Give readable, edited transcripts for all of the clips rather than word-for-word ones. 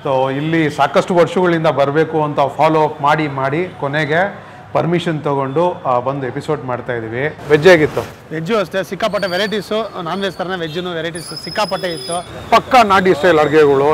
So ಇಲ್ಲಿ ಸಾಕಷ್ಟು ವರ್ಷಗಳಿಂದ ಬರಬೇಕು ಅಂತ ಫಾಲೋ ಅಪ್ ಮಾಡಿ ಕೊನೆಗೆ ಪರ್ಮಿಷನ್ ತೊಗೊಂಡು ಬಂದು ಎಪಿಸೋಡ್ ಮಾಡ್ತಾ ಇದ್ದೀವಿ. ವೆಜ್ ಆಗಿತ್ತು. ವೆಜ್ಜು ಅಷ್ಟೇ ಸಿಕ್ಕಾಪಟ್ಟೆ ವೆರೈಟೀಸು, ನಾನ್ ವೆಜ್ ಥರನೇ ವೆಜ್ಜು ವೆರೈಟೀಸ್ ಸಿಕ್ಕಾಪಟ್ಟೆ ಇತ್ತು. ಪಕ್ಕಾ ನಾಟಿ ಸ್ಟೈಲ್ ಅಡುಗೆಗಳು.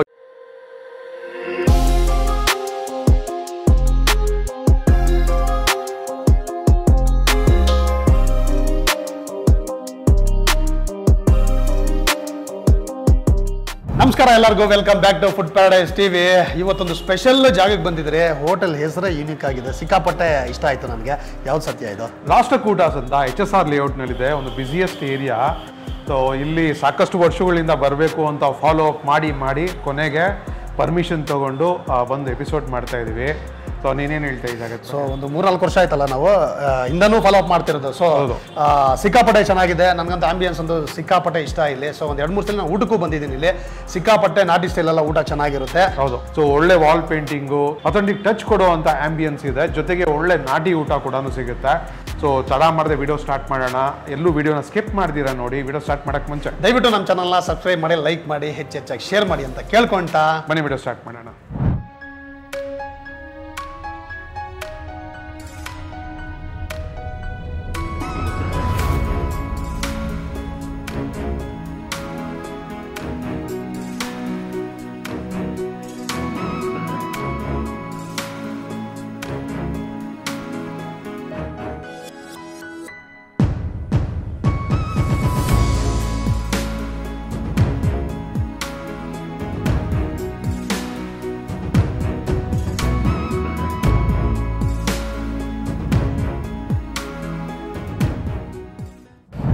ನಮಸ್ಕಾರ ಎಲ್ಲರಿಗೂ, welcome back to Food Paradise TV. ಇವತ್ತೊಂದು ಸ್ಪೆಷಲ್ ಜಾಗಕ್ಕೆ ಬಂದಿದ್ರೆ ಹೋಟೆಲ್ ಹೆಸರೇ ಯೂನಿಕ್ ಆಗಿದೆ, ಸಿಕ್ಕಾಪಟ್ಟೆ ಇಷ್ಟ ಆಯಿತು ನನಗೆ. ಯಾವ್ದು ಸತ್ಯ ಇದು? ರಾಷ್ಟ್ರಕೂಟಸ್ ಅಂತ HSR ಲೇಔಟ್ನಲ್ಲಿದೆ, ಒಂದು ಬ್ಯುಸಿಯೆಸ್ಟ್ ಏರಿಯಾ. ಸೊ ಇಲ್ಲಿ ಸಾಕಷ್ಟು ವರ್ಷಗಳಿಂದ ಬರಬೇಕು ಅಂತ ಫಾಲೋ ಅಪ್ ಮಾಡಿ ಕೊನೆಗೆ ಪರ್ಮಿಷನ್ ತೊಗೊಂಡು ಬಂದು ಎಪಿಸೋಡ್ ಮಾಡ್ತಾ ಇದ್ದೀವಿ. ಸೊ ನೀನೇನು ಹೇಳ್ತಾ ಇದ್ದಾಗ? ಸೊ ಒಂದು 3-4 ವರ್ಷ ಆಯ್ತಲ್ಲ ನಾವು ಇಂದನೂ ಫಾಲೋ ಅಪ್ ಮಾಡ್ತಿರೋದು. ಸೊ ಸಿಕ್ಕಾಪಟ್ಟೆ ಚೆನ್ನಾಗಿದೆ, ನನಗಂತ ಆಂಬಿಯನ್ಸ್ ಒಂದು ಸಿಕ್ಕಾಪಟ್ಟೆ ಇಷ್ಟ ಇಲ್ಲಿ. ಸೊ ಒಂದು 2-3 ಸಲ ನಾನು ಊಟಕ್ಕೂ ಬಂದಿದ್ದೀನಿ ಇಲ್ಲಿ. ಸಿಕ್ಕಾಪಟ್ಟೆ ನಾಟಿ ಸ್ಟೈಲೆಲ್ಲ ಊಟ ಚೆನ್ನಾಗಿರುತ್ತೆ. ಹೌದು. ಸೊ ಒಳ್ಳೆ ವಾಲ್ ಪೇಂಟಿಂಗು, ಅಥೆಂಟಿಕ್ ಟಚ್ ಕೊಡೋ ಅಂತ ಆಂಬಿಯನ್ಸ್ ಇದೆ, ಜೊತೆಗೆ ಒಳ್ಳೆ ನಾಟಿ ಊಟ ಕೂಡ ಸಿಗುತ್ತೆ. ಸೊ ತಡ ಮಾಡದೆ ವಿಡಿಯೋ ಸ್ಟಾರ್ಟ್ ಮಾಡೋಣ. ಎಲ್ಲೂ ವಿಡಿಯೋನ ಸ್ಕಿಪ್ ಮಾಡ್ದಿರಾ ನೋಡಿ. ವಿಡಿಯೋ ಸ್ಟಾರ್ಟ್ ಮಾಡೋಕ್ಕೆ ಮುಂಚೆ ದಯವಿಟ್ಟು ನಮ್ಮ ಚಾನಲ್ನ ಸಬ್ಸ್ಕ್ರೈಬ್ ಮಾಡಿ, ಲೈಕ್ ಮಾಡಿ, ಹೆಚ್ಚಾಗಿ ಶೇರ್ ಮಾಡಿ ಅಂತ ಕೇಳ್ಕೊಂತ ಬನ್ನಿ ವಿಡಿಯೋ ಸ್ಟಾರ್ಟ್ ಮಾಡೋಣ.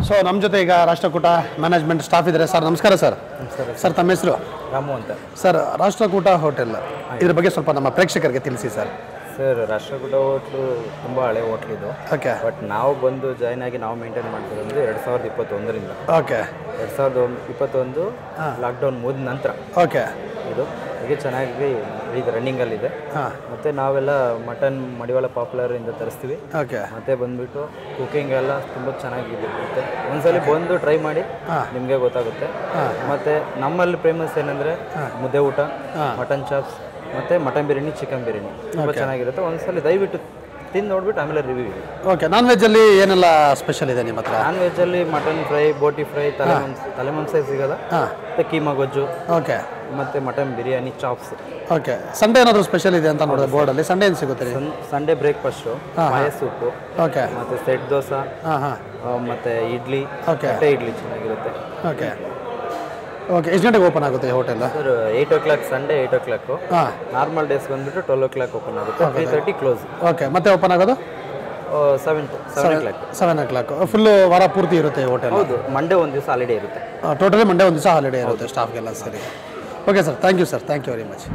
ಸೊ ನಮ್ಮ ಜೊತೆ ಈಗ ರಾಷ್ಟ್ರಕೂಟ ಮ್ಯಾನೇಜ್ಮೆಂಟ್ ಸ್ಟಾಫ್ ಇದ್ದಾರೆ. ಸರ್ ನಮಸ್ಕಾರ. ಸರ್ ಸರ್ ತಮ್ಮ ಹೆಸರು? ರಾಮು ಅಂತ. ಸರ್ ರಾಷ್ಟ್ರಕೂಟ ಹೋಟೆಲ್ ಇದ್ರ ಬಗ್ಗೆ ಸ್ವಲ್ಪ ನಮ್ಮ ಪ್ರೇಕ್ಷಕರಿಗೆ ತಿಳಿಸಿ ಸರ್. ಸರ್ ರಾಷ್ಟ್ರಕೂಟ ಹೋಟ್ಲು ತುಂಬ ಹಳೆ ಹೋಟ್ಲಿದು. ಓಕೆ. ಬಟ್ ನಾವು ಬಂದು ಜಾಯ್ನ್ ಆಗಿ ನಾವು ಮೇಂಟೈನ್ ಮಾಡ್ತಿರೋದು 2021ರಿಂದ. ಓಕೆ. 2021 ಲಾಕ್ಡೌನ್ ಮುಗಿದ ನಂತರ ಓಕೆ. ಇದು ಹೀಗೆ ಚೆನ್ನಾಗಿ ಈಗ ರನ್ನಿಂಗಲ್ಲಿದೆ. ಮತ್ತು ನಾವೆಲ್ಲ ಮಟನ್ ಮಡಿವಾಳ ಪಾಪ್ಯುಲರ್ ಇಂದ ತರಿಸ್ತೀವಿ. ಓಕೆ. ಮತ್ತೆ ಬಂದ್ಬಿಟ್ಟು ಕುಕಿಂಗ್ ಎಲ್ಲ ತುಂಬ ಚೆನ್ನಾಗಿರುತ್ತೆ. ಒಂದ್ಸಲಿ ಬಂದು ಟ್ರೈ ಮಾಡಿ, ನಿಮಗೆ ಗೊತ್ತಾಗುತ್ತೆ. ಮತ್ತು ನಮ್ಮಲ್ಲಿ ಫೇಮಸ್ ಏನಂದರೆ ಮುದ್ದೆ ಊಟ, ಮಟನ್ ಚಾಪ್ಸ್, ಮತ್ತು ಮಟನ್ ಬಿರಿಯಾನಿ, ಚಿಕನ್ ಬಿರಿಯಾನಿ ತುಂಬ ಚೆನ್ನಾಗಿರುತ್ತೆ. ಒಂದ್ಸಲಿ ದಯವಿಟ್ಟು ತಿಂದು ನೋಡ್ಬಿಟ್ಟು ಆಮೇಲೆ ರಿವ್ಯೂ ಇದೆ. ಓಕೆ. ನಾನ್ ವೆಜ್ಜಲ್ಲಿ ಏನೆಲ್ಲ ಸ್ಪೆಷಲ್ ಇದೆ ನಿಮ್ಮ ಹತ್ರ? ನಾನ್ ವೆಜ್ಜಲ್ಲಿ ಮಟನ್ ಫ್ರೈ, ಬೋಟಿ ಫ್ರೈ, ತಲೆ ಮಾಂಸ ಸಿಗೋದ, ಮತ್ತು ಕೀಮಾ ಗೊಜ್ಜು, ಓಕೆ, ಮತ್ತು mutton biryani, chops. Okay. Sunday ಏನಾದರೂ ಸ್ಪೆಷಲ್ ಇದೆ ಅಂತ ನೋಡಿದೆ ಬೋರ್ಡಲ್ಲಿ. ಸಂಡೇ ಏನು ಸಿಗುತ್ತೆ? ಸಂಡೇ ಬ್ರೇಕ್ಫಾಸ್ಟು, ಪಾಯ ಸೂಪು, ಓಕೆ, ಮತ್ತು ಸೆಟ್ ದೋಸೆ, ಮತ್ತು ಇಡ್ಲಿ, ಮೊಟ್ಟೆ ಇಡ್ಲಿ ಚೆನ್ನಾಗಿರುತ್ತೆ. ಓಕೆ. ಓಕೆ. ಎಷ್ಟು ಗಂಟೆಗೆ ಓಪನ್ ಆಗುತ್ತೆ hotel? Sir 8 o'clock Sunday 8 o'clock. Normal days ಬಂದ್ಬಿಟ್ಟು 12 o'clock ಓಪನ್ ಆಗುತ್ತೆ. 3:30 ಕ್ಲೋಸ್. ಓಕೆ. ಮತ್ತೆ ಓಪನ್ ಆಗೋದು 7 o'clock. 7 o'clock. ಫುಲ್ಲು ವಾರ ಪೂರ್ತಿ ಇರುತ್ತೆ ಹೋಟೆಲ್? ಹೌದು. ಮಂಡೇ ಒಂದು ದಿವಸ ಹಾಲಿಡೇ ಇರುತ್ತೆ. ಟೋಟಲಿ ಮಂಡೇ ಒಂದು ದಿವಸ ಹಾಲಿಡೇ ಇರುತ್ತೆ ಸ್ಟಾಫ್ಗೆಲ್ಲ. ಸರಿ. Okay sir, thank you sir, thank you very much.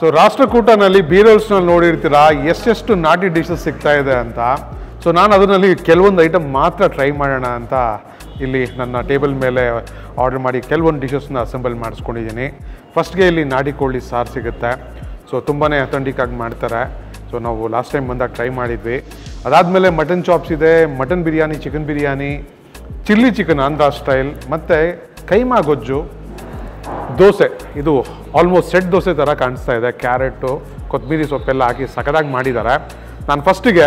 So ರಾಷ್ಟ್ರಕೂಟನಲ್ಲಿ ಬೀರೋಲ್ಸ್ನಲ್ಲಿ ನೋಡಿರ್ತೀರಾ ಎಷ್ಟೆಷ್ಟು ನಾಟಿ ಡಿಶಸ್ ಸಿಗ್ತಾ ಇದೆ ಅಂತ. ಸೊ ನಾನು ಅದರಲ್ಲಿ ಕೆಲವೊಂದು ಐಟಮ್ ಮಾತ್ರ ಟ್ರೈ ಮಾಡೋಣ ಅಂತ ಇಲ್ಲಿ ನನ್ನ ಟೇಬಲ್ ಮೇಲೆ ಆರ್ಡರ್ ಮಾಡಿ ಕೆಲವೊಂದು ಡಿಶಸ್ನ ಅಸೆಂಬಲ್ ಮಾಡಿಸ್ಕೊಂಡಿದ್ದೀನಿ. ಫಸ್ಟ್ಗೆ ಇಲ್ಲಿ ನಾಟಿ ಕೋಳಿ ಸಾರು ಸಿಗುತ್ತೆ. ಸೊ ತುಂಬಾ ಅಥೆಂಟಿಕ್ ಆಗಿ ಮಾಡ್ತಾರೆ. ಸೊ ನಾವು ಲಾಸ್ಟ್ ಟೈಮ್ ಬಂದಾಗ ಟ್ರೈ ಮಾಡಿದ್ವಿ. ಅದಾದಮೇಲೆ ಮಟನ್ ಚಾಪ್ಸ್ ಇದೆ, mutton biryani, chicken biryani, chilli chicken Andhra style, ಮತ್ತು ಕೈಮಾ ಗೊಜ್ಜು, ದೋಸೆ. ಇದು ಆಲ್ಮೋಸ್ಟ್ ಸೆಟ್ ದೋಸೆ ಥರ ಕಾಣಿಸ್ತಾ ಇದೆ. ಕ್ಯಾರೆಟು, ಕೊತ್ತಂಬರಿ ಸೊಪ್ಪೆಲ್ಲ ಹಾಕಿ ಸಖತ್ತಾಗಿ ಮಾಡಿದ್ದಾರೆ. ನಾನು ಫಸ್ಟಿಗೆ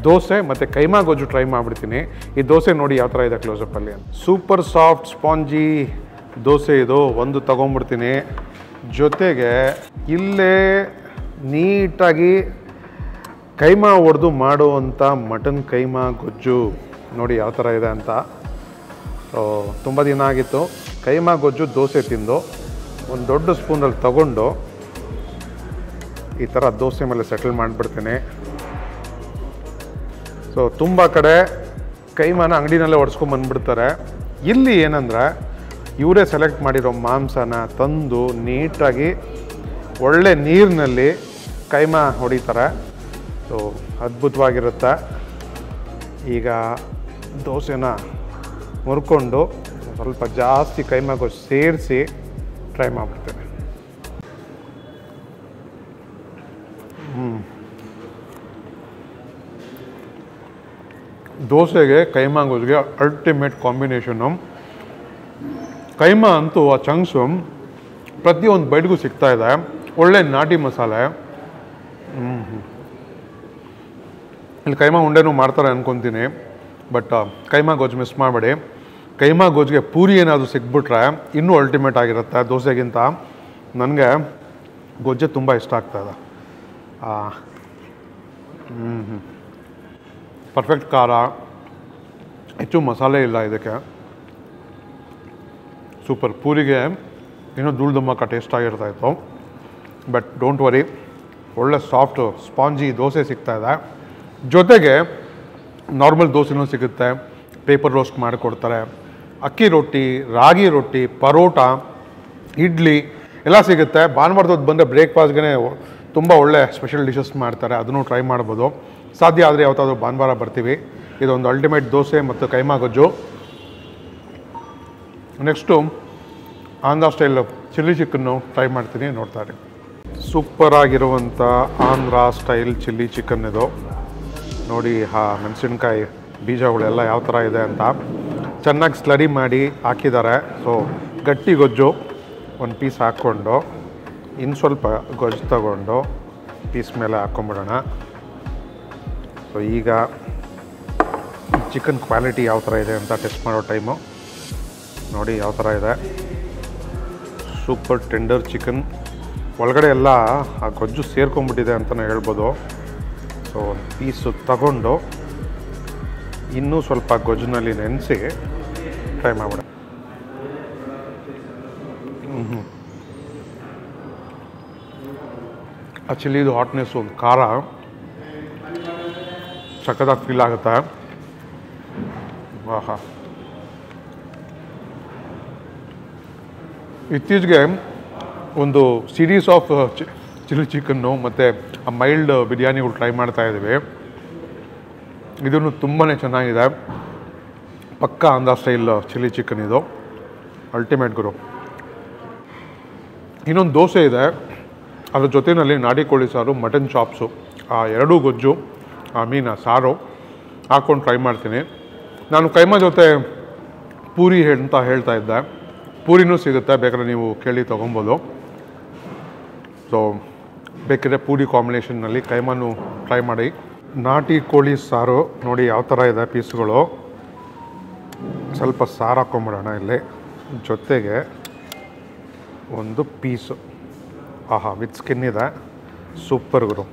ದೋಸೆ ಮತ್ತು ಕೈಮಾ ಗೊಜ್ಜು ಟ್ರೈ ಮಾಡಿಬಿಡ್ತೀನಿ. ಈ ದೋಸೆ ನೋಡಿ ಯಾವ ಥರ ಇದೆ ಕ್ಲೋಸಪ್ಪಲ್ಲಿ. ಸೂಪರ್ ಸಾಫ್ಟ್ ಸ್ಪಾಂಜಿ ದೋಸೆ ಇದು. ಒಂದು ತೊಗೊಂಬಿಡ್ತೀನಿ. ಜೊತೆಗೆ ಇಲ್ಲೇ ನೀಟಾಗಿ ಕೈಮಾ ಹೊಡೆದು ಮಾಡುವಂಥ ಮಟನ್ ಕೈಮಾ ಗೊಜ್ಜು ನೋಡಿ ಯಾವ ಥರ ಇದೆ ಅಂತ. ತುಂಬ ದಿನ ಆಗಿತ್ತು ಕೈಮಾ ಗೊಜ್ಜು ದೋಸೆ ತಿಂದು. ಒಂದು ದೊಡ್ಡ ಸ್ಪೂನಲ್ಲಿ ತಗೊಂಡು ಈ ಥರ ದೋಸೆ ಮೇಲೆ ಸೆಟಲ್ ಮಾಡಿಬಿಡ್ತೀನಿ. ಸೊ ತುಂಬ ಕಡೆ ಕೈಮಾನ ಅಂಗಡಿನಲ್ಲೇ ಹೊಡ್ಸ್ಕೊಂಬಂದ್ಬಿಡ್ತಾರೆ. ಇಲ್ಲಿ ಏನಂದರೆ ಇವರೇ ಸೆಲೆಕ್ಟ್ ಮಾಡಿರೋ ಮಾಂಸನ ತಂದು ನೀಟಾಗಿ ಒಳ್ಳೆ ನೀರಿನಲ್ಲಿ ಕೈಮಾ ಹೊಡಿತಾರೆ. ಸೊ ಅದ್ಭುತವಾಗಿರುತ್ತೆ. ಈಗ ದೋಸೆನ ಮುರ್ಕೊಂಡು ಸ್ವಲ್ಪ ಜಾಸ್ತಿ ಕೈಮಾ ಗೊಜ್ಜು ಸೇರಿಸಿ ಟ್ರೈ ಮಾಡಿಬಿಡ್ತೇನೆ. ದೋಸೆಗೆ ಕೈಮಾ ಗೊಜ್ಜಿಗೆ ಅಲ್ಟಿಮೇಟ್ ಕಾಂಬಿನೇಷನ್ನು. ಕೈಮಾ ಅಂತೂ ಆ ಚಂಕ್ಸು ಪ್ರತಿಯೊಂದು ಬೈಟ್ಗೂ ಸಿಗ್ತಾ ಇದೆ. ಒಳ್ಳೆ ನಾಟಿ ಮಸಾಲೆ. ಇಲ್ಲಿ ಕೈಮಾ ಉಂಡೆನೂ ಮಾಡ್ತಾರೆ ಅಂದ್ಕೊತೀನಿ. ಬಟ್ ಕೈಮಾ ಗೊಜ್ಜು ಮಿಸ್ ಮಾಡಬೇಡಿ. ಕೈಮಾ ಗೊಜ್ಜಿಗೆ ಪೂರಿ ಏನಾದರೂ ಸಿಕ್ಬಿಟ್ರೆ ಇನ್ನೂ ಅಲ್ಟಿಮೇಟ್ ಆಗಿರುತ್ತೆ ದೋಸೆಗಿಂತ. ನನಗೆ ಗೊಜ್ಜೆ ತುಂಬ ಇಷ್ಟ ಆಗ್ತಾಯಿದೆ. ಪರ್ಫೆಕ್ಟ್ ಖಾರ, ಹೆಚ್ಚು ಮಸಾಲೆ ಇಲ್ಲ ಇದಕ್ಕೆ. ಸೂಪರ್. ಪೂರಿಗೆ ಇನ್ನೂ ಧೂಳ್ದಮ್ಮಕ್ಕ ಟೇಸ್ಟ್ ಆಗಿರ್ತಾಯಿತ್ತು. ಬಟ್ ಡೋಂಟ್ ವರಿ, ಒಳ್ಳೆ ಸಾಫ್ಟ್ ಸ್ಪಾಂಜಿ ದೋಸೆ ಸಿಗ್ತಾಯಿದೆ. ಜೊತೆಗೆ ನಾರ್ಮಲ್ ದೋಸೆನೂ ಸಿಗುತ್ತೆ. ಪೇಪರ್ ರೋಸ್ಟ್ ಮಾಡಿಕೊಡ್ತಾರೆ. ಅಕ್ಕಿ ರೊಟ್ಟಿ, ರಾಗಿ ರೊಟ್ಟಿ, ಪರೋಟ, ಇಡ್ಲಿ ಎಲ್ಲ ಸಿಗುತ್ತೆ. ಭಾನುವಾರದೊತ್ತು ಬಂದರೆ ಬ್ರೇಕ್ಫಾಸ್ಟ್ಗೆ ತುಂಬ ಒಳ್ಳೆ ಸ್ಪೆಷಲ್ ಡಿಶಸ್ ಮಾಡ್ತಾರೆ. ಅದನ್ನು ಟ್ರೈ ಮಾಡ್ಬೋದು. ಸಾಧ್ಯ ಆದರೆ ಯಾವತ್ತಾದರೂ ಭಾನುವಾರ ಬರ್ತೀವಿ. ಇದೊಂದು ಅಲ್ಟಿಮೇಟ್ ದೋಸೆ ಮತ್ತು ಕೈಮಾ ಗೊಜ್ಜು. Next Andhra style chilli chicken try ಮಾಡ್ತೀನಿ, ನೋಡ್ತಾರೆ. ಸೂಪರಾಗಿರುವಂಥ ಆಂಧ್ರ ಸ್ಟೈಲ್ ಚಿಲ್ಲಿ ಚಿಕನ್ ಇದು ನೋಡಿ. ಮೆಣಸಿನ್ಕಾಯಿ ಬೀಜಗಳೆಲ್ಲ ಯಾವ ಥರ ಇದೆ ಅಂತ ಚೆನ್ನಾಗಿ ಸ್ಲರಿ ಮಾಡಿ ಹಾಕಿದ್ದಾರೆ. ಸೊ ಗಟ್ಟಿ ಗೊಜ್ಜು ಒಂದು ಪೀಸ್ ಹಾಕ್ಕೊಂಡು ಇನ್ನು ಸ್ವಲ್ಪ ಗೊಜ್ಜು ತಗೊಂಡು ಪೀಸ್ ಮೇಲೆ ಹಾಕ್ಕೊಂಬಿಡೋಣ. ಸೊ ಈಗ ಚಿಕನ್ ಕ್ವಾಲಿಟಿ ಯಾವ ಥರ ಇದೆ ಅಂತ ಟೆಸ್ಟ್ ಮಾಡೋ ಟೈಮು ನೋಡಿ ಯಾವ ಥರ ಇದೆ. Super tender chicken. ಒಳಗಡೆ ಎಲ್ಲ ಆ ಗೊಜ್ಜು ಸೇರ್ಕೊಂಡ್ಬಿಟ್ಟಿದೆ ಅಂತಲೇ ಹೇಳ್ಬೋದು. ಸೊ ಒಂದು ಪೀಸು ತಗೊಂಡು ಇನ್ನೂ ಸ್ವಲ್ಪ ಗೊಜ್ಜಿನಲ್ಲಿ ನೆನೆಸಿ ಟ್ರೈ ಮಾಡ್ಬಿಡ. ಆ ಚಿಲ್ಲಿದು ಹಾಟ್ನೆಸ್ಸು, ಒಂದು ಖಾರ ಸಖತ್ತಾಗಿ ಫೀಲ್ ಆಗುತ್ತೆ. ಆಹಾ. ಇತ್ತೀಚೆಗೆ ಒಂದು ಸೀರೀಸ್ ಆಫ್ ಚಿಲ್ಲಿ ಚಿಕನ್ನು ಮತ್ತು ಆ ಮೈಲ್ಡ್ ಬಿರಿಯಾನಿಗಳು ಟ್ರೈ ಮಾಡ್ತಾಯಿದ್ದೀವಿ. ಇದನ್ನು ತುಂಬಾ ಚೆನ್ನಾಗಿದೆ. ಪಕ್ಕ ಆಂಧ್ರ ಸ್ಟೈಲ್ ಚಿಲ್ಲಿ ಚಿಕನ್ ಇದು. ಅಲ್ಟಿಮೇಟ್ ಗುರು. ಇನ್ನೊಂದು ದೋಸೆ ಇದೆ, ಅದ್ರ ಜೊತೆಯಲ್ಲಿ ನಾಟಿ ಕೋಳಿ ಸಾರು, ಮಟನ್ ಚಾಪ್ಸು, ಆ ಎರಡೂ ಗೊಜ್ಜು, ಸಾರು ಹಾಕ್ಕೊಂಡು ಟ್ರೈ ಮಾಡ್ತೀನಿ. ನಾನು ಕೈಮಾ ಜೊತೆ ಪೂರಿ ಅಂತ ಹೇಳ್ತಾ ಇದ್ದೆ. ಪೂರಿನೂ ಸಿಗುತ್ತೆ, ಬೇಕಾದ್ರೆ ನೀವು ಕೇಳಿ ತೊಗೊಬೋದು. ಸೊ ಬೇಕಿದ್ರೆ ಪೂರಿ ಕಾಂಬಿನೇಷನ್ನಲ್ಲಿ ಕೈಮಾನು ಟ್ರೈ ಮಾಡಿ. ನಾಟಿ ಕೋಳಿ ಸಾರು ನೋಡಿ ಯಾವ ಥರ ಇದೆ ಪೀಸ್ಗಳು. ಸ್ವಲ್ಪ ಸಾರು ಹಾಕ್ಕೊಂಬಿಡೋಣ ಇಲ್ಲಿ. ಜೊತೆಗೆ ಒಂದು ಪೀಸು ವಿತ್ ಸ್ಕಿನ್ ಇದೆ. ಸೂಪರ್ ಗುರು.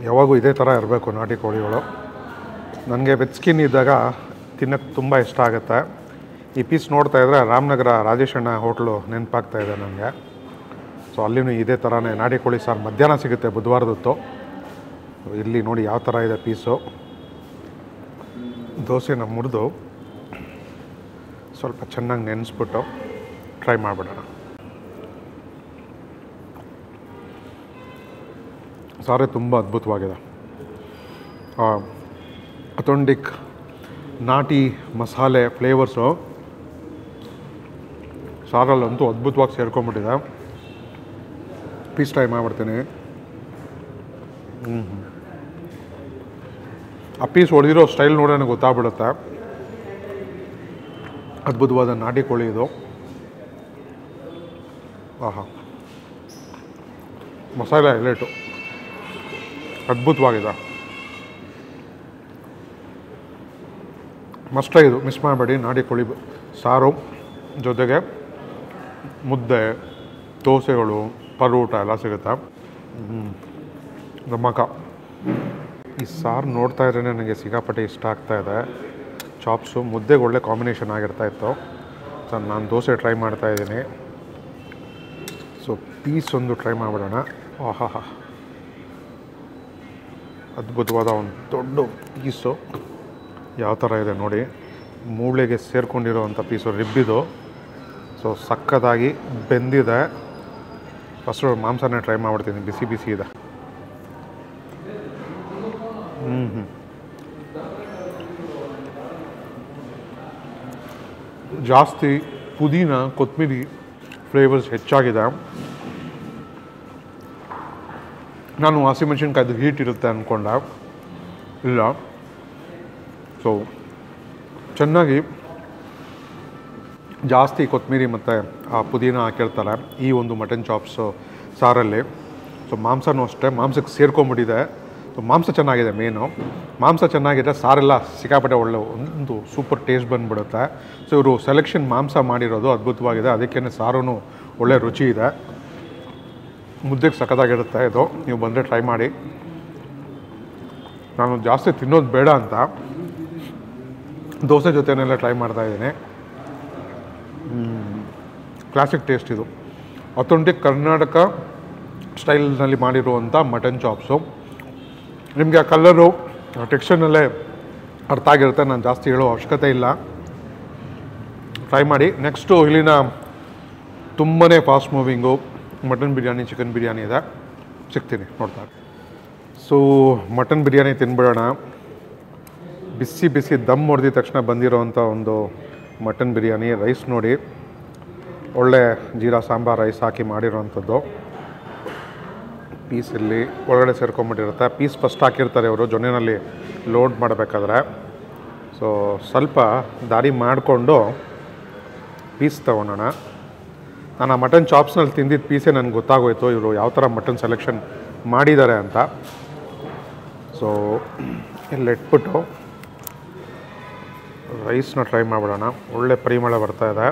ಯಾವಾಗೂ ಇದೇ ಥರ ಇರಬೇಕು ನಾಟಿ ಕೋಳಿಗಳು. ನನಗೆ ವಿತ್ ಸ್ಕಿನ್ ಇದ್ದಾಗ ತಿನ್ನೋಕ್ಕೆ ತುಂಬ ಇಷ್ಟ ಆಗುತ್ತೆ. ಈ ಪೀಸ್ ನೋಡ್ತಾ ಇದ್ದರೆ ರಾಮನಗರ ರಾಜೇಶಣ್ಣ ಹೋಟ್ಲು ನೆನಪಾಗ್ತಾ ಇದೆ ನನಗೆ. ಸೊ ಅಲ್ಲಿನೂ ಇದೇ ಥರನೇ ನಾಟಿ ಕೋಳಿ ಸಾರು ಮಧ್ಯಾಹ್ನ ಸಿಗುತ್ತೆ ಬುಧವಾರದೊತ್ತು. ಇಲ್ಲಿ ನೋಡಿ ಯಾವ ಥರ ಇದೆ ಪೀಸು. ದೋಸೆನ ಮುರಿದು ಸ್ವಲ್ಪ ಚೆನ್ನಾಗಿ ನೆನೆಸ್ಬಿಟ್ಟು ಟ್ರೈ ಮಾಡಿಬಿಡೋಣ. ಸಾರೇ ತುಂಬ ಅದ್ಭುತವಾಗಿದೆ. ಅಥೆಂಟಿಕ್ ನಾಟಿ ಮಸಾಲೆ ಫ್ಲೇವರ್ಸು ಸಾರಲ್ಲಂತೂ ಅದ್ಭುತವಾಗಿ ಸೇರ್ಕೊಂಡ್ಬಿಟ್ಟಿದೆ. ಪೀಸ್ ಟ್ರೈ ಮಾಡಿಬಿಡ್ತೀನಿ. ಆ ಪೀಸ್ ಹೊಡೆದಿರೋ ಸ್ಟೈಲ್ ನೋಡೋಣ ಗೊತ್ತಾಗ್ಬಿಡುತ್ತೆ. ಅದ್ಭುತವಾದ ನಾಟಿ ಕೋಳಿ ಇದು. ಆಹಾ, ಮಸಾಲೆ ಹೈಲೈಟು ಅದ್ಭುತವಾಗಿದೆ. ಮಸ್ಟ್ ಟ್ರೈ ಇದು, ಮಿಸ್ ಮಾಡಬೇಡಿ. ನಾಟಿ ಕೋಳಿ ಸಾರು ಜೊತೆಗೆ ಮುದ್ದೆ, ದೋಸೆಗಳು, ಪರೋಟ ಎಲ್ಲ ಸಿಗುತ್ತೆ. ನಮ್ಮಕ್ಕ ಈ ಸಾರು ನೋಡ್ತಾ ಇದ್ರೆ ನನಗೆ ಸಿಕ್ಕಾಪಟ್ಟೆ ಇಷ್ಟ ಆಗ್ತಾಯಿದೆ. ಚಾಪ್ಸು ಮುದ್ದೆಗೆ ಒಳ್ಳೆ ಕಾಂಬಿನೇಷನ್ ಆಗಿರ್ತಾಯಿತ್ತು. ಸೊ ನಾನು ದೋಸೆ ಟ್ರೈ ಮಾಡ್ತಾಯಿದ್ದೀನಿ. ಸೊ ಪೀಸ್ ಒಂದು ಟ್ರೈ ಮಾಡಿಬಿಡೋಣ. ಆಹಾ, ಅದ್ಭುತವಾದ ಒಂದು ದೊಡ್ಡ ಪೀಸು ಯಾವ ಥರ ಇದೆ ನೋಡಿ. ಮೂಳೆಗೆ ಸೇರ್ಕೊಂಡಿರೋವಂಥ ಪೀಸು ರಿಬ್ಬಿದು. ಸೊ ಸಕ್ಕತ್ತಾಗಿ ಬೆಂದಿದೆ. ಫಸ್ಟು ಮಾಂಸನೇ ಟ್ರೈ ಮಾಡಿಬಿಡ್ತೀನಿ. ಬಿಸಿ ಬಿಸಿ ಇದೆ. ಜಾಸ್ತಿ ಪುದೀನ ಕೊತ್ತಂಬರಿ ಫ್ಲೇವರ್ಸ್ ಹೆಚ್ಚಾಗಿದೆ. ನಾನು ಹಸಿಮೆಣಸಿನ್ಕಾಯ್ದು ಹೀಟ್ ಇರುತ್ತೆ ಅಂದ್ಕೊಂಡೆ, ಇಲ್ಲ. ಸೊ ಚೆನ್ನಾಗಿ ಜಾಸ್ತಿ ಕೊತ್ತಂಬರಿ ಮತ್ತು ಆ ಪುದೀನ ಹಾಕಿರ್ತಾರೆ ಈ ಒಂದು ಮಟನ್ ಚಾಪ್ಸು ಸಾರಲ್ಲಿ. ಸೊ ಮಾಂಸನೂ ಅಷ್ಟೇ ಮಾಂಸಕ್ಕೆ ಸೇರ್ಕೊಂಬಿಟ್ಟಿದೆ. ಸೊ ಮಾಂಸ ಚೆನ್ನಾಗಿದೆ ಮೇನು. ಮಾಂಸ ಚೆನ್ನಾಗಿದೆ, ಸಾರೆಲ್ಲ ಸಿಕ್ಕಾಪಟ್ಟೆ ಒಳ್ಳೆ ಒಂದು ಸೂಪರ್ ಟೇಸ್ಟ್ ಬಂದುಬಿಡುತ್ತೆ. ಸೊ ಇವರು ಸೆಲೆಕ್ಷನ್ ಮಾಂಸ ಮಾಡಿರೋದು ಅದ್ಭುತವಾಗಿದೆ. ಅದಕ್ಕೇ ಸಾರೂ ಒಳ್ಳೆ ರುಚಿ ಇದೆ. ಮುದ್ದೆಗೆ ಸಖತ್ತಾಗಿರುತ್ತೆ ಇದು. ನೀವು ಬಂದರೆ ಟ್ರೈ ಮಾಡಿ. ನಾನು ಜಾಸ್ತಿ ತಿನ್ನೋದು ಬೇಡ ಅಂತ ದೋಸೆ ಜೊತೆನೆಲ್ಲ ಟ್ರೈ ಮಾಡ್ತಾಯಿದ್ದೀನಿ. ಕ್ಲಾಸಿಕ್ ಟೇಸ್ಟ್ ಇದು. ಅಥೆಂಟಿಕ್ ಕರ್ನಾಟಕ ಸ್ಟೈಲ್ನಲ್ಲಿ ಮಾಡಿರುವಂಥ ಮಟನ್ ಚಾಪ್ಸು. ನಿಮಗೆ ಆ ಕಲರು ಟೆಕ್ಸ್ಚರ್ನಲ್ಲೇ ಅರ್ಥ ಆಗಿರುತ್ತೆ. ನಾನು ಜಾಸ್ತಿ ಹೇಳೋ ಅವಶ್ಯಕತೆ ಇಲ್ಲ. ಟ್ರೈ ಮಾಡಿ. ನೆಕ್ಸ್ಟು ಇಲ್ಲಿನ ತುಂಬಾ fast moving mutton biryani, chicken biryani ಇದೆ. ಸಿಗ್ತೀನಿ ನೋಡ್ತಾ. ಸೊ ಮಟನ್ ಬಿರಿಯಾನಿ ತಿನ್ಬಿಡೋಣ. ಬಿಸಿ ಬಿಸಿ ದಮ್ ಹೊಡೆದಿದ ತಕ್ಷಣ ಬಂದಿರೋವಂಥ ಒಂದು ಮಟನ್ ಬಿರಿಯಾನಿ. ರೈಸ್ ನೋಡಿ, ಒಳ್ಳೆ ಜೀರಾ ಸಾಂಬಾರು ರೈಸ್ ಹಾಕಿ ಮಾಡಿರೋವಂಥದ್ದು. ಪೀಸಲ್ಲಿ ಒಳಗಡೆ ಸೇರ್ಕೊಂಬಿಟ್ಟಿರುತ್ತೆ. ಪೀಸ್ ಫಸ್ಟ್ ಹಾಕಿರ್ತಾರೆ ಅವರು ಜೊನ್ನೆನಲ್ಲಿ ಲೋಡ್ ಮಾಡಬೇಕಾದ್ರೆ. ಸೊ ಸ್ವಲ್ಪ ದಾರಿ ಮಾಡಿಕೊಂಡು ಪೀಸ್ ತೊಗೊಳೋಣ. ನಾನು ಆ ಮಟನ್ ಚಾಪ್ಸ್ನಲ್ಲಿ ತಿಂದಿದ್ದ ಪೀಸೇ ನನಗೆ ಗೊತ್ತಾಗೋಯ್ತು ಇವರು ಯಾವ ಥರ ಮಟನ್ ಸೆಲೆಕ್ಷನ್ ಮಾಡಿದ್ದಾರೆ ಅಂತ. ಸೊ ಇಲ್ಲಿ ಇಟ್ಬಿಟ್ಟು ರೈಸ್ನ ಟ್ರೈ ಮಾಡಿಬಿಡೋಣ. ಒಳ್ಳೆ ಪರಿಮಳ ಬರ್ತಾಯಿದೆ.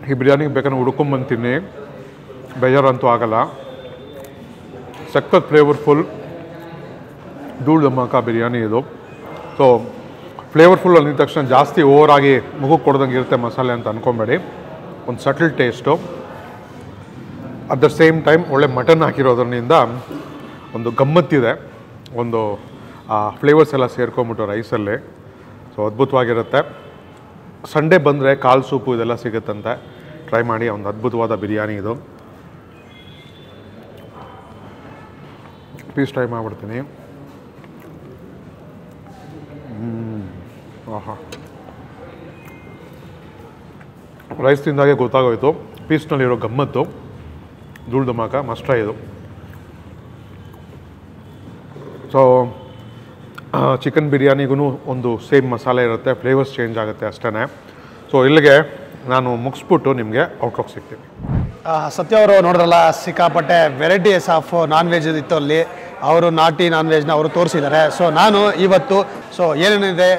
ಈ ಬಿರಿಯಾನಿಗೆ ಬೇಕಾದ್ರೆ ಹುಡ್ಕೊಂಬಂತೀನಿ, ಬೇಜಾರಂತೂ ಆಗಲ್ಲ. ಸಖತ್ ಫ್ಲೇವರ್ಫುಲ್ ಧೂಳ್ ಧಮಾಕ ಬಿರಿಯಾನಿ ಇದು. ಸೊ ಫ್ಲೇವರ್ಫುಲ್ ಅಂದಿದ ತಕ್ಷಣ ಜಾಸ್ತಿ ಓವರಾಗಿ ಮುಖಕ್ಕೆ ಕೊಡ್ದಂಗೆ ಇರುತ್ತೆ ಮಸಾಲೆ ಅಂತ ಅಂದ್ಕೊಬೇಡಿ. ಒಂದು subtle taste. At the same time ಒಳ್ಳೆ ಮಟನ್ ಹಾಕಿರೋದ್ರಿಂದ ಒಂದು ಗಮ್ಮತ್ತಿದೆ. ಒಂದು ಫ್ಲೇವರ್ಸ್ ಎಲ್ಲ ಸೇರ್ಕೊಂಬಿಟ್ಟು ರೈಸಲ್ಲಿ. ಸೊ ಅದ್ಭುತವಾಗಿರುತ್ತೆ. ಸಂಡೇ ಬಂದರೆ ಕಾಲು ಸೂಪು ಇದೆಲ್ಲ ಸಿಗುತ್ತಂತೆ. ಟ್ರೈ ಮಾಡಿ. ಒಂದು ಅದ್ಭುತವಾದ ಬಿರಿಯಾನಿ ಇದು. ಪೀಸ್ ಟ್ರೈ ಮಾಡಿಬಿಡ್ತೀನಿ. ಆಹಾ, ರೈಸ್ ತಿಂದಾಗೆ ಗೊತ್ತಾಗೋಯ್ತು ಪೀಸ್ನಲ್ಲಿರೋ ಗಮ್ಮತ್ತು. ಧೂಳ್ ಧಮಾಕ ಮಸ್ಟ್ ಟ್ರೈ ಇದು. ಸೊ ಚಿಕನ್ ಬಿರಿಯಾನಿಗೂ ಒಂದು ಸೇಮ್ ಮಸಾಲೆ ಇರುತ್ತೆ, ಫ್ಲೇವರ್ಸ್ ಚೇಂಜ್ ಆಗುತ್ತೆ ಅಷ್ಟೇ. ಸೊ ಇಲ್ಲಿಗೆ ನಾನು ಮುಗಿಸ್ಬಿಟ್ಟು ನಿಮಗೆ ಔಟ್ಲುಕ್ ಸಿಗ್ತೀನಿ. ಸತ್ಯ ಅವರು ನೋಡಿದ್ರಲ್ಲ, ಸಿಕ್ಕಾಪಟ್ಟೆ ವೆರೈಟೀಸ್ ಆಫ್ ನಾನ್ ವೆಜ್ ಇತ್ತು ಅಲ್ಲಿ. ಅವರು ನಾಟಿ ನಾನ್ ವೆಜ್ನ ಅವರು ತೋರಿಸಿದ್ದಾರೆ. ಸೊ ನಾನು ಇವತ್ತು ಏನೇನಿದೆ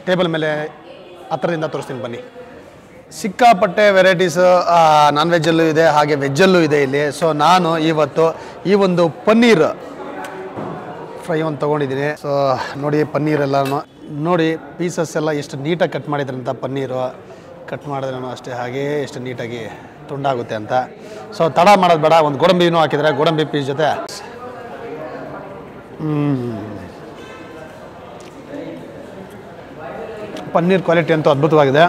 ಟೇಬಲ್ ಮೇಲೆ ಹತ್ತಿರದಿಂದ ತೋರಿಸ್ತೀನಿ ಬನ್ನಿ. ಸಿಕ್ಕಾಪಟ್ಟೆ ವೆರೈಟೀಸ್ ನಾನ್ ವೆಜ್ಜಲ್ಲೂ ಇದೆ, ಹಾಗೆ ವೆಜ್ಜಲ್ಲೂ ಇದೆ ಇಲ್ಲಿ. ಸೊ ನಾನು ಇವತ್ತು ಈ ಒಂದು ಪನ್ನೀರ್ ಫ್ರೈ ಒಂದು ತೊಗೊಂಡಿದ್ದೀನಿ. ಸೊ ನೋಡಿ ಪನ್ನೀರೆಲ್ಲ ನೋಡಿ, ಪೀಸಸ್ ಎಲ್ಲ ಎಷ್ಟು ನೀಟಾಗಿ ಕಟ್ ಮಾಡಿದ್ರೆ ಅಂತ. ಪನ್ನೀರು ಕಟ್ ಮಾಡಿದ್ರೆ ಅಷ್ಟೇ ಹಾಗೇ ಎಷ್ಟು ನೀಟಾಗಿ ತುಂಡಾಗುತ್ತೆ ಅಂತ. ಸೊ ತಡ ಮಾಡೋದು ಬೇಡ, ಒಂದು ಗೋಡಂಬಿನೂ ಹಾಕಿದರೆ ಗೋಡಂಬಿ ಪೀಸ್ ಜೊತೆ. ಪನ್ನೀರ್ ಕ್ವಾಲಿಟಿ ಅಂತೂ ಅದ್ಭುತವಾಗಿದೆ.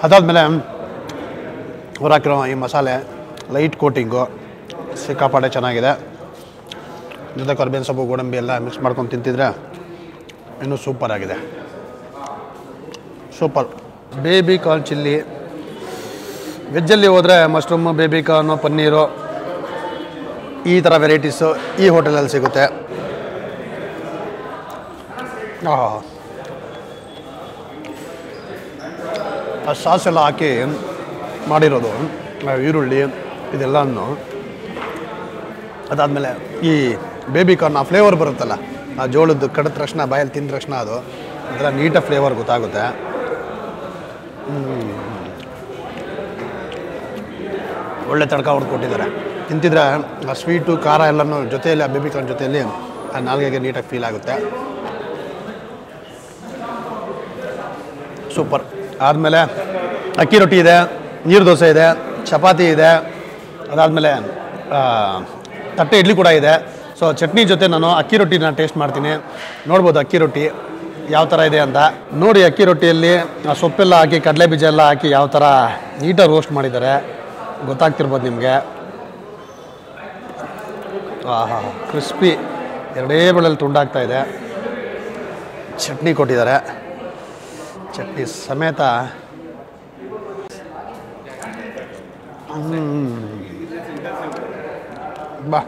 ಅದಾದಮೇಲೆ ಅವ್ರು ಹಾಕಿರೋ ಈ ಮಸಾಲೆ ಲೈಟ್ ಕೋಟಿಂಗು ಸಿಕ್ಕಾಪಟ್ಟೆ ಚೆನ್ನಾಗಿದೆ. ಜೊತೆ ಕರ್ಬೇವಿನ ಸೊಪ್ಪು ಗೋಡಂಬಿ ಎಲ್ಲ ಮಿಕ್ಸ್ ಮಾಡ್ಕೊಂಡು ತಿಂತಿದ್ರೆ ಇನ್ನೂ ಸೂಪರ್ ಆಗಿದೆ. ಸೂಪರ್. ಬೇಬಿ ಕಾರ್ನ್ ಚಿಲ್ಲಿ, ವೆಜ್ಜಲ್ಲಿ ಹೋದರೆ ಮಶ್ರೂಮು, ಬೇಬಿ ಕಾರ್ನು, ಪನ್ನೀರು ಈ ಥರ ವೆರೈಟೀಸು ಈ ಹೋಟೆಲಲ್ಲಿ ಸಿಗುತ್ತೆ. ಆ ಸಾಸ್ ಎಲ್ಲ ಹಾಕಿ ಮಾಡಿರೋದು, ಈರುಳ್ಳಿ ಇದೆಲ್ಲನೂ. ಅದಾದಮೇಲೆ ಈ ಬೇಬಿ ಕಾರ್ನ್ ಆ ಫ್ಲೇವರ್ ಬರುತ್ತಲ್ಲ, ಆ ಜೋಳದ್ದು ಕಡಿದ ತಕ್ಷಣ ಬಾಯಲ್ಲಿ ತಿಂದ ತಕ್ಷಣ ಅದು ಒಂಥರ ನೀಟಾಗಿ ಫ್ಲೇವರ್ ಗೊತ್ತಾಗುತ್ತೆ. ಒಳ್ಳೆ ತಡ್ಕ ಹೊಡೆದು ಕೊಟ್ಟಿದ್ದಾರೆ. ತಿಂತಿದ್ರೆ ಆ ಸ್ವೀಟು ಖಾರ ಎಲ್ಲನೂ ಜೊತೆಯಲ್ಲಿ ಆ ಬೇಬಿ ಕಾರ್ನ್ ಜೊತೆಯಲ್ಲಿ ಆ ನಾಲ್ಗೆಗೆ ನೀಟಾಗಿ ಫೀಲ್ ಆಗುತ್ತೆ. ಸೂಪರ್. ಆದಮೇಲೆ ಅಕ್ಕಿ ರೊಟ್ಟಿ ಇದೆ, ನೀರು ದೋಸೆ ಇದೆ, ಚಪಾತಿ ಇದೆ, ಅದಾದಮೇಲೆ ತಟ್ಟೆ ಇಡ್ಲಿ ಕೂಡ ಇದೆ. ಸೊ ಚಟ್ನಿ ಜೊತೆ ನಾನು ಅಕ್ಕಿ ರೊಟ್ಟಿನ ಟೇಸ್ಟ್ ಮಾಡ್ತೀನಿ. ನೋಡ್ಬೋದು ಅಕ್ಕಿ ರೊಟ್ಟಿ ಯಾವ ಥರ ಇದೆ ಅಂತ. ನೋಡಿ ಅಕ್ಕಿ ರೊಟ್ಟಿಯಲ್ಲಿ ಆ ಸೊಪ್ಪೆಲ್ಲ ಹಾಕಿ ಕಡಲೆ ಬೀಜ ಎಲ್ಲ ಹಾಕಿ ಯಾವ ಥರ ನೀಟಾಗಿ ರೋಸ್ಟ್ ಮಾಡಿದ್ದಾರೆ ಗೊತ್ತಾಗ್ತಿರ್ಬೋದು ನಿಮಗೆ. ಆಹಾ, ಕ್ರಿಸ್ಪಿ ಎರಡೇ ಬೆಳೆಯಲ್ಲಿ ತುಂಡಾಗ್ತಾ ಇದೆ. ಚಟ್ನಿ ಕೊಟ್ಟಿದ್ದಾರೆ, ಚಟ್ನಿ ಸಮೇತ. ಬಾ,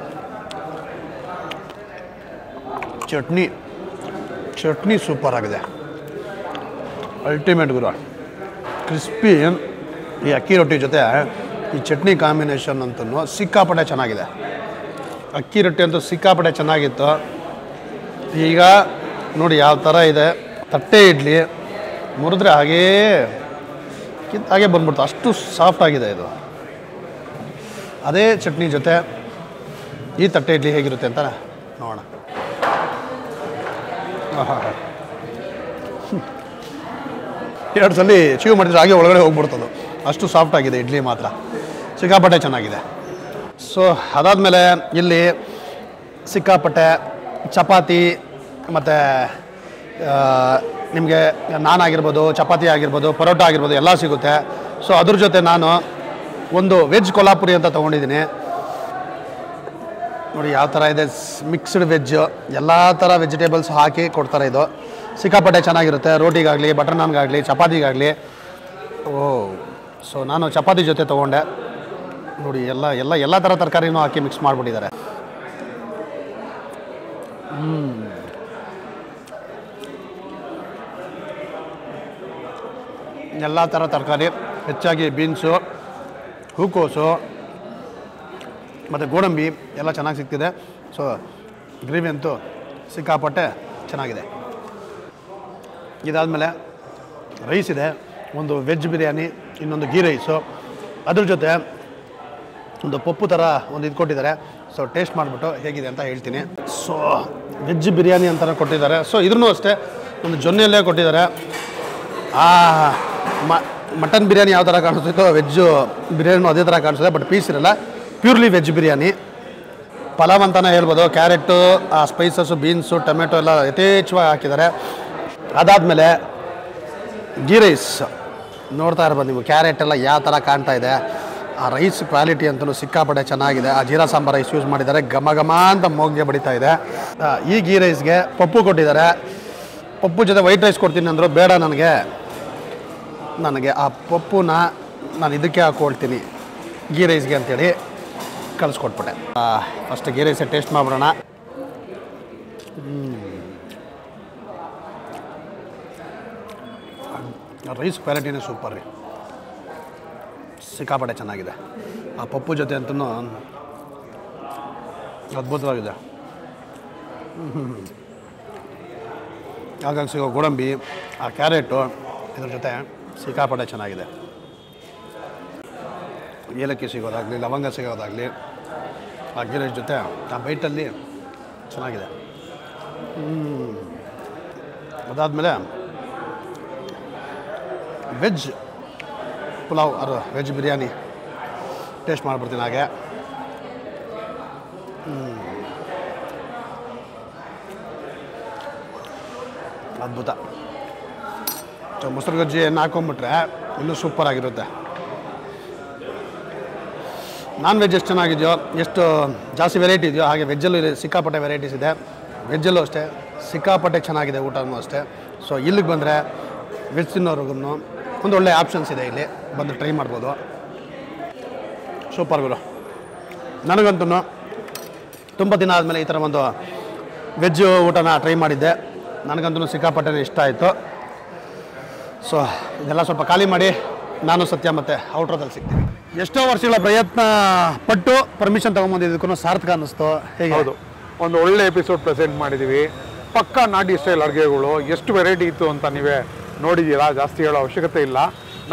ಚಟ್ನಿ ಸೂಪರ್ ಆಗಿದೆ. ಅಲ್ಟಿಮೇಟ್ ಗುರು. ಕ್ರಿಸ್ಪಿ ಈ ಅಕ್ಕಿ ರೊಟ್ಟಿ ಜೊತೆ ಈ ಚಟ್ನಿ ಕಾಂಬಿನೇಷನ್ ಅಂತೂ ಸಿಕ್ಕಾಪಟ್ಟೆ ಚೆನ್ನಾಗಿದೆ. ಅಕ್ಕಿ ರೊಟ್ಟಿ ಅಂತೂ ಸಿಕ್ಕಾಪಟ್ಟೆ ಚೆನ್ನಾಗಿತ್ತು. ಈಗ ನೋಡಿ ಯಾವ ಥರ ಇದೆ. ತಟ್ಟೆ ಇಡ್ಲಿ ಮುರಿದ್ರೆ ಹಾಗೇ ಬಂದ್ಬಿಡ್ತು, ಅಷ್ಟು ಸಾಫ್ಟ್ ಆಗಿದೆ ಇದು. ಅದೇ ಚಟ್ನಿ ಜೊತೆ ಈ ತಟ್ಟೆ ಇಡ್ಲಿ ಹೇಗಿರುತ್ತೆ ಅಂತ ನೋಡೋಣ. ಎರಡು ಸಲ ಚೀವ್ ಮಾಡಿದ್ರೆ ಹಾಗೆ ಒಳಗಡೆ ಹೋಗ್ಬಿಡ್ತದು, ಅಷ್ಟು ಸಾಫ್ಟ್ ಆಗಿದೆ ಇಡ್ಲಿ ಮಾತ್ರ. ಸಿಕ್ಕಾಪಟ್ಟೆ ಚೆನ್ನಾಗಿದೆ. ಸೊ ಅದಾದಮೇಲೆ ಇಲ್ಲಿ ಸಿಕ್ಕಾಪಟ್ಟೆ ಚಪಾತಿ ಮತ್ತು ನಿಮಗೆ ನಾನ್ ಆಗಿರ್ಬೋದು, ಚಪಾತಿ ಆಗಿರ್ಬೋದು, ಪರೋಟ ಆಗಿರ್ಬೋದು ಎಲ್ಲ ಸಿಗುತ್ತೆ. ಸೊ ಅದ್ರ ಜೊತೆ ನಾನು ಒಂದು ವೆಜ್ ಕೊಲ್ಹಾಪುರಿ ಅಂತ ತೊಗೊಂಡಿದ್ದೀನಿ. ನೋಡಿ ಯಾವ ಥರ ಇದೆ, ಮಿಕ್ಸ್ಡ್ ವೆಜ್ಜು ಎಲ್ಲ ಥರ ವೆಜಿಟೇಬಲ್ಸ್ ಹಾಕಿ ಕೊಡ್ತಾರೆ. ಇದು ಸಿಕ್ಕಾಪಟ್ಟೆ ಚೆನ್ನಾಗಿರುತ್ತೆ, ರೋಟಿಗಾಗಲಿ, ಬಟರ್ ನಾನ್ಗಾಗಲಿ, ಚಪಾತಿಗಾಗಲಿ. ಸೊ ನಾನು ಚಪಾತಿ ಜೊತೆ ತೊಗೊಂಡೆ. ನೋಡಿ ಎಲ್ಲ ಥರ ತರಕಾರಿನೂ ಹಾಕಿ ಮಿಕ್ಸ್ ಮಾಡಿಬಿಟ್ಟಿದ್ದಾರೆ. ಎಲ್ಲ ಥರ ತರಕಾರಿ, ಹೆಚ್ಚಾಗಿ ಬೀನ್ಸು, ಹೂಕೋಸು ಮತ್ತು ಗೋಡಂಬಿ ಎಲ್ಲ ಚೆನ್ನಾಗಿ ಸಿಗ್ತಿದೆ. ಸೊ ಗ್ರೇವಿ ಅಂತೂ ಸಿಕ್ಕಾಪಟ್ಟೆ ಚೆನ್ನಾಗಿದೆ. ಇದಾದಮೇಲೆ ರೈಸ್ ಇದೆ, ಒಂದು ವೆಜ್ ಬಿರಿಯಾನಿ, ಇನ್ನೊಂದು ಗೀ ರೈಸು, ಅದ್ರ ಜೊತೆ ಒಂದು ಪಪ್ಪು ಥರ ಒಂದು ಇದು ಕೊಟ್ಟಿದ್ದಾರೆ. ಸೊ ಟೇಸ್ಟ್ ಮಾಡಿಬಿಟ್ಟು ಹೇಗಿದೆ ಅಂತ ಹೇಳ್ತೀನಿ. ಸೊ ವೆಜ್ ಬಿರಿಯಾನಿ ಅಂತಲೇ ಕೊಟ್ಟಿದ್ದಾರೆ. ಸೊ ಇದ್ರೂ ಅಷ್ಟೇ ಒಂದು ಜೊನ್ನೆಯಲ್ಲೇ ಕೊಟ್ಟಿದ್ದಾರೆ. ಮಟನ್ ಬಿರಿಯಾನಿ ಯಾವ ಥರ ಕಾಣಿಸ್ತಿತ್ತೋ ವೆಜ್ಜು ಬಿರಿಯಾನಿನೂ ಅದೇ ಥರ ಕಾಣಿಸುತ್ತೆ, ಬಟ್ ಪೀಸ್ ಇರಲ್ಲ. Purely veg biryani. ಪಲಾವ್ ಅಂತಲೇ ಹೇಳ್ಬೋದು. ಕ್ಯಾರೆಟು, ಸ್ಪೈಸಸ್ಸು, ಬೀನ್ಸು, ಟೊಮೆಟೊ ಎಲ್ಲ ಯಥೇಚ್ಛವಾಗಿ ಹಾಕಿದ್ದಾರೆ. ಅದಾದಮೇಲೆ ಗೀ ರೈಸ್ ನೋಡ್ತಾ ಇರ್ಬೋದು ನೀವು, ಕ್ಯಾರೆಟ್ ಎಲ್ಲ ಯಾವ ಥರ ಕಾಣ್ತಾ ಇದೆ. ಆ ರೈಸ್ ಕ್ವಾಲಿಟಿ ಅಂತಲೂ ಸಿಕ್ಕಾಪಟ್ಟೆ ಚೆನ್ನಾಗಿದೆ. ಆ ಜೀರಾ ಸಾಂಬಾರು ರೈಸ್ ಯೂಸ್ ಮಾಡಿದ್ದಾರೆ, ಘಮ ಘಮ ಅಂತ ಮೂಗಿಗೆ ಬಡಿತಾ ಇದೆ. ಈ ಗೀ ರೈಸ್ಗೆ ಪಪ್ಪು ಕೊಟ್ಟಿದ್ದಾರೆ. ಪಪ್ಪು ಜೊತೆ ವೈಟ್ ರೈಸ್ ಕೊಡ್ತೀನಿ ಅಂದರು, ಬೇಡ ನನಗೆ ಆ ಪಪ್ಪುನ ನಾನು ಇದಕ್ಕೆ ಹಾಕ್ಕೊಳ್ತೀನಿ ಗೀ ರೈಸ್ಗೆ ಅಂತೇಳಿ ಕಳಿಸ್ಕೊಟ್ಬಿಟ್ಟೆ. ಫಸ್ಟ್ ಗೀ ರೈಸ್ ಟೇಸ್ಟ್ ಮಾಡಿಬಿಡೋಣ. ರೈಸ್ ಕ್ವಾಲಿಟಿನೇ ಸೂಪರ್ ರೀ, ಸಿಕ್ಕಾಪಟ್ಟೆ ಚೆನ್ನಾಗಿದೆ. ಆ ಪಪ್ಪು ಜೊತೆ ಅಂತೂ ಅದ್ಭುತವಾಗಿದೆ. ಹಾಗಾಗಿ ಸಿಗೋ ಗೋಡಂಬಿ, ಆ ಕ್ಯಾರೆಟು ಇದ್ರ ಜೊತೆ ಸಿಕ್ಕಾಪಟ್ಟೆ ಚೆನ್ನಾಗಿದೆ. ಏಲಕ್ಕಿ ಸಿಗೋದಾಗಲಿ, ಲವಂಗ ಸಿಗೋದಾಗಲಿ, ಆ ಗೀ ರೈಸ್ ಜೊತೆ ಆ ಬೈಟಲ್ಲಿ ಚೆನ್ನಾಗಿದೆ. ಅದಾದಮೇಲೆ ವೆಜ್ ಪುಲಾವ್ ಅದು ವೆಜ್ ಬಿರಿಯಾನಿ ಟೇಸ್ಟ್ ಮಾಡಿಬಿಡ್ತೀನಿ ಹಾಗೆ. ಅದ್ಭುತ. ಸೊ ಮೊಸರು ಗಜ್ಜಿ ಎಣ್ಣೆ ಹಾಕೊಂಬಿಟ್ರೆ ಇನ್ನೂ ಸೂಪರಾಗಿರುತ್ತೆ. ನಾನ್ ವೆಜ್ ಎಷ್ಟು ಚೆನ್ನಾಗಿದೆಯೋ, ಎಷ್ಟು ಜಾಸ್ತಿ ವೆರೈಟಿ ಇದೆಯೋ ಹಾಗೆ ವೆಜ್ಜಲ್ಲೂ ಸಿಕ್ಕಾಪಟ್ಟೆ ವೆರೈಟೀಸ್ ಇದೆ. ವೆಜ್ಜಲ್ಲೂ ಅಷ್ಟೇ ಸಿಕ್ಕಾಪಟ್ಟೆ ಚೆನ್ನಾಗಿದೆ, ಊಟನೂ ಅಷ್ಟೇ. ಸೊ ಇಲ್ಲಿಗೆ ಬಂದರೆ ವೆಜ್ ತಿನ್ನೋರ್ಗು ಒಂದು ಒಳ್ಳೆ ಆಪ್ಷನ್ಸ್ ಇದೆ, ಇಲ್ಲಿ ಬಂದು ಟ್ರೈ ಮಾಡ್ಬೋದು. ಸೂಪರ್ ಗುರು. ನನಗಂತೂ ತುಂಬ ದಿನ ಆದಮೇಲೆ ಈ ಥರ ಒಂದು ವೆಜ್ ಊಟನ ಟ್ರೈ ಮಾಡಿದ್ದೆ. ನನಗಂತೂ ಸಿಕ್ಕಾಪಟ್ಟೆ ಇಷ್ಟ ಆಯಿತು. ಸೊ ಇದೆಲ್ಲ ಸ್ವಲ್ಪ ಖಾಲಿ ಮಾಡಿ ನಾನು ಸತ್ಯ ಮತ್ತು ಔಟ್ರೋದಲ್ಲಿ ಸಿಗ್ತೀನಿ. ಎಷ್ಟೋ ವರ್ಷಗಳ ಪ್ರಯತ್ನ ಪಟ್ಟು ಪರ್ಮಿಷನ್ ತೊಗೊಂಬಂದಿದ್ದಕ್ಕೂ ಸಾರ್ಥಕ ಅನ್ನಿಸ್ತು. ಹೇಗೆ? ಹೌದು, ಒಂದು ಒಳ್ಳೆ ಎಪಿಸೋಡ್ ಪ್ರೆಸೆಂಟ್ ಮಾಡಿದ್ದೀವಿ. ಪಕ್ಕಾ ನಾಟಿ ಸ್ಟೈಲ್ ಅಡುಗೆಗಳು ಎಷ್ಟು ವೆರೈಟಿ ಇತ್ತು ಅಂತ ನೀವೇ ನೋಡಿದ್ದೀರಾ, ಜಾಸ್ತಿ ಹೇಳೋ ಅವಶ್ಯಕತೆ ಇಲ್ಲ.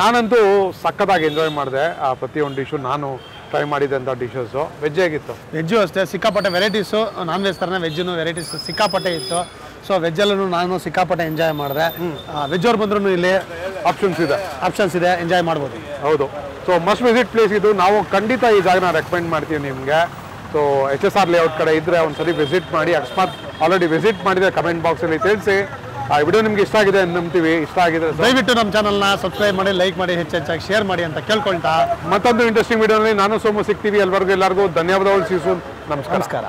ನಾನಂತೂ ಸಖತ್ತಾಗಿ ಎಂಜಾಯ್ ಮಾಡಿದೆ ಪ್ರತಿಯೊಂದು ಡಿಶು. ನಾನು ಟ್ರೈ ಮಾಡಿದ್ದಂಥ ಡಿಶಸ್ಸು. ವೆಜ್ ಹೇಗಿತ್ತು? ವೆಜ್ಜು ಅಷ್ಟೇ ಸಿಕ್ಕಾಪಟ್ಟೆ ವೆರೈಟೀಸು, ನಾನ್ ವೆಜ್ ಥರನೇ ವೆಜ್ಜೂ ವೆರೈಟೀಸ್ ಸಿಕ್ಕಾಪಟ್ಟೆ ಇತ್ತು. ಸೊ ವೆಜ್ಜಲ್ಲೂ ನಾನು ಸಿಕ್ಕಾಪಟ್ಟೆ ಎಂಜಾಯ್ ಮಾಡಿದೆ. ವೆಜ್ ಅವ್ರು ಬಂದ್ರೂ ಇಲ್ಲಿ ಆಪ್ಷನ್ಸ್ ಇದೆ, ಎಂಜಾಯ್ ಮಾಡ್ಬೋದು. ಹೌದು. ಸೊ ಮಸ್ಟ್ ವಿಸಿಟ್ ಪ್ಲೇಸ್ ಇದು. ನಾವು ಖಂಡಿತ ಈ ಜಾಗನ ರೆಕಮೆಂಡ್ ಮಾಡ್ತೀವಿ ನಿಮಗೆ. ಸೊ HSR ಲೇಔಟ್ ಕಡೆ ಇದ್ದರೆ ಒಂದ್ಸರಿ ವಿಸಿಟ್ ಮಾಡಿ. ಅಕಸ್ಮಾತ್ ಆಲ್ರೆಡಿ ವಿಸಿಟ್ ಮಾಡಿದರೆ ಕಮೆಂಟ್ ಬಾಕ್ಸಲ್ಲಿ ತಿಳಿಸಿ. ಆ ವಿಡಿಯೋ ನಿಮ್ಗೆ ಇಷ್ಟ ಆಗಿದೆ ನಂಬ್ತೀವಿ. ಇಷ್ಟ ಆಗಿದ್ರೆ ದಯವಿಟ್ಟು ನಮ್ಮ ಚಾನಲ್ನ ಸಬ್ಸ್ಕ್ರೈಬ್ ಮಾಡಿ, ಲೈಕ್ ಮಾಡಿ, ಹೆಚ್ಚಾಗಿ ಶೇರ್ ಮಾಡಿ ಅಂತ ಕೇಳ್ಕೊಳ್ತಾ ಮತ್ತೊಂದು ಇಂಟ್ರೆಸ್ಟಿಂಗ್ ವಿಡಿಯೋನಲ್ಲಿ ನಾನು ಸೋಮು ಸಿಗ್ತೀವಿ. ಎಲ್ಲರಿಗೂ ಧನ್ಯವಾದಗಳು. ನಮಸ್ಕಾರ.